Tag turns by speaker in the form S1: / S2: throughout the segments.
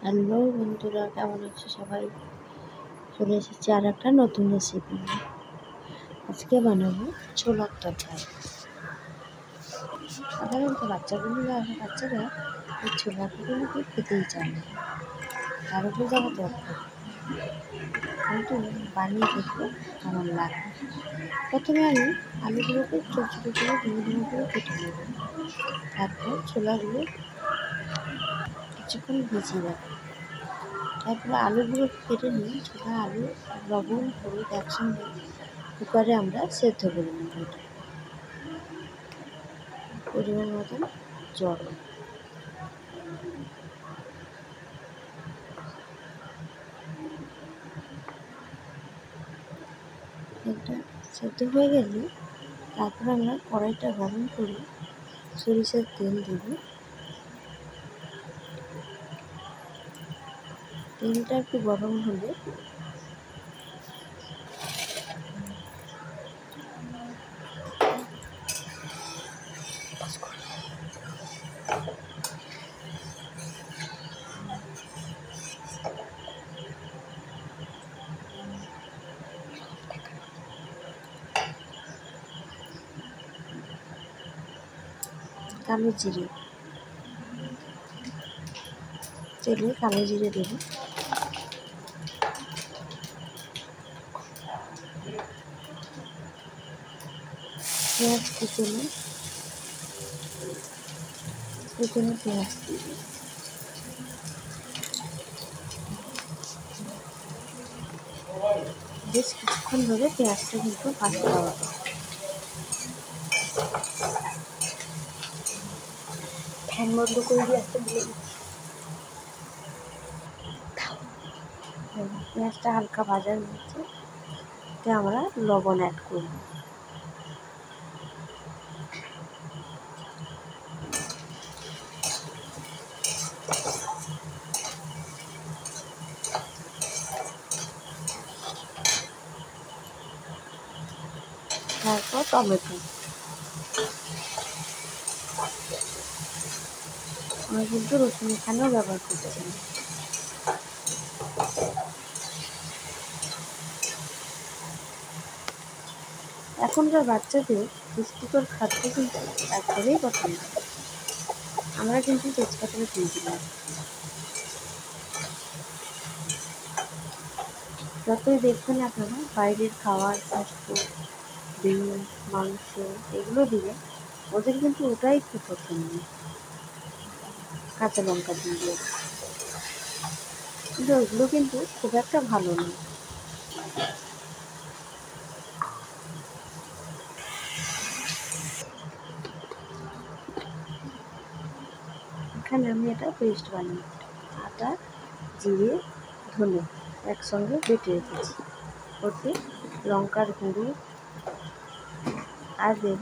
S1: Hello বন্ধুরা, কেমন আছো সবাই? চলে এসেছি আর একটা নতুন রেসিপি নিয়ে। আজকে বানাবো ছোলার তরকারি। সাধারণত বাচ্চারা এই ছোলাগুলো নাকি খেতেই চায় না, তার উপর যাবো তরকারি। কিন্তু বানিয়ে দেখবো কেমন লাগে। প্রথমে আমি আলুগুলোকে ছোটো ছোটো করে ডুমো করে কেটে নেব। তারপর ছোলাগুলো কিছুক্ষণ ভিজিয়ে রাখবো। তারপরে আলুগুলো কেটে নিয়ে ছোলা, আলু, লবণ, হলুদ একসঙ্গে কুকারে আমরা সেদ্ধ করে নেব। এটা পরিমাণ মতন জল। এটা সেদ্ধ হয়ে গেলে তারপর আমরা কড়াইটা গরম করে সরিষার তেল দেব। তেলটা একটু গরম হলে কালো জিরে, তেলে কালো জিরে দেব। পেঁয়াজ কুচনো পেঁয়াজ দেব। বেশ কিছুক্ষণ ধরে পেঁয়াজটা কিন্তু ভাজতে হবে। ফ্যান বন্ধ করে দিয়ে আসতে বলে দিচ্ছি। পেঁয়াজটা হালকা ভাজা হয়েছে, এতে আমরা লবণ অ্যাড করব। তারপর টমেটো, আমরা কিন্তু রসুন এখানেও ব্যবহার করছি। এখনকার বাচ্চাদের পুষ্টিকর খাদ্য কিন্তু একবারেই পছন্দ। আমরা কিন্তু তেজপাতাটা দিয়ে দিলাম। যতই দেখবেন আপনারা বাইরের খাবার, ফাস্ট ফুড, ডিম, মাংস এগুলো দিলে ওদের কিন্তু ওটাই খুব পছন্দ। কাঁচা লঙ্কা দিয়ে, কিন্তু ওইগুলো কিন্তু খুব একটা ভালো নয়। এখানে আমি এটা পেস্ট বানিয়ে আদা, জিরে, ধনে একসঙ্গে বেটে রেখেছি। ওতে লঙ্কার গুঁড়ো আর দেব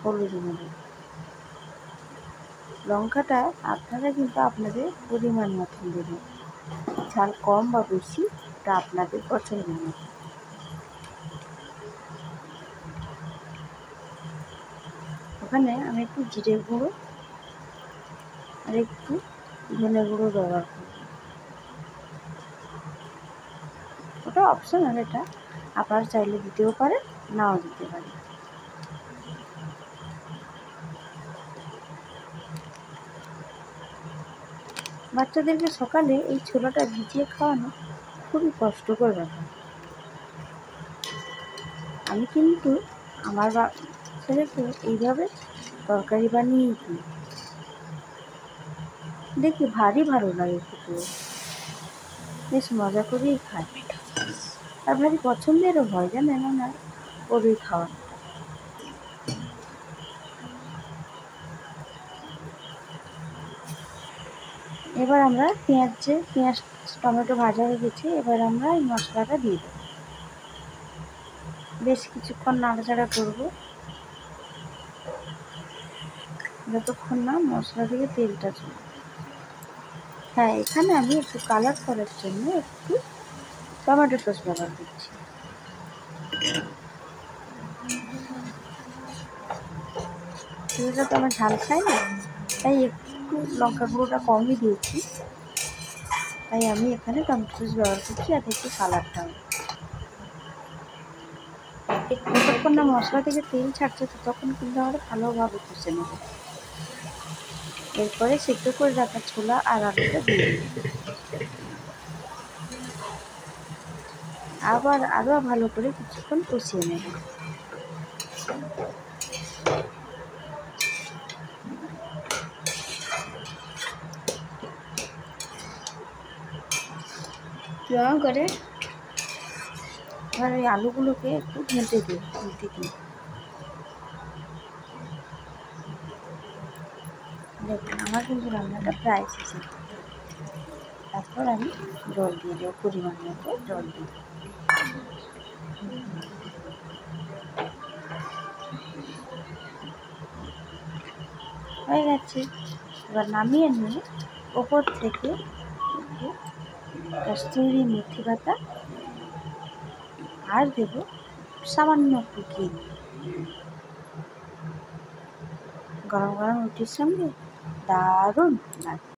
S1: হলুদ গুঁড়ো। লঙ্কাটা আপনারা কিন্তু আপনাদের পরিমাণ মতন দেবেন, ঝাল কম বা বেশি এটা আপনাদের পছন্দ মতো। ওখানে আমি একটু জিরে গুঁড়ো আর একটু ধনে গুঁড়ো ব্যবহার করব। ওটা অপশনাল, এটা আপনারা চাইলে দিতেও পারেন, নাও দিতে পারেন। বাচ্চাদেরকে সকালে এই ছোলাটা ভিজিয়ে খাওয়ানো খুবই কষ্টকর ব্যাপার। আমি কিন্তু আমার ছেলেকে এইভাবে তরকারি বানিয়েই দিই, দেখি ভারী ভালো লাগে খেতে, বেশ মজা করেই খায় আর ভারী পছন্দেরও হয়, জানেন না ওরই খাওয়া। এবার আমরা পেঁয়াজ টমেটো ভাজা হয়ে গেছে, এবার আমরা এই মশলাটা দিয়ে দেবো। বেশ কিছুক্ষণ নাড়াচাড়া করবো যতক্ষণ না মশলা থেকে তেলটা চলে। হ্যাঁ, এখানে আমি একটু কালার করার জন্য একটু টমেটো সস ব্যবহার করছি। ছেলেটা তো আমার ঝাল খায় না, তাই একটু লঙ্কা গুঁড়োটা কমই দিয়েছি, তাই আমি এখানে টমেটো সস ব্যবহার করছি, আর একটু কালারটা যতক্ষণ না মশলা থেকে তেল ছাড়ছে ততক্ষণ কিন্তু আমরা ভালোভাবে কষে নেব। এরপরে সেদ্ধ করে রাখা ছোলা আর আলুটা দিয়ে দিই, আবার আরও ভালো করে কিছুক্ষণ কষিয়ে নেব। কেমন করে এবার ওই আলুগুলোকে একটু ঘেঁটে দিই, দেখুন আমার কিন্তু রান্নাটা প্রায় শেষে। তারপর আমি জল দিয়ে দেবো, পরিমাণ মতো জল দিই। হয়ে গেছে। এবার নামিয়ে নিয়ে ওপর থেকে একটু কস্তুরি মেথি পাতা আর দেবো সামান্য একটু ঘি। গরম গরম রুটির সঙ্গে দারুণ লাগে।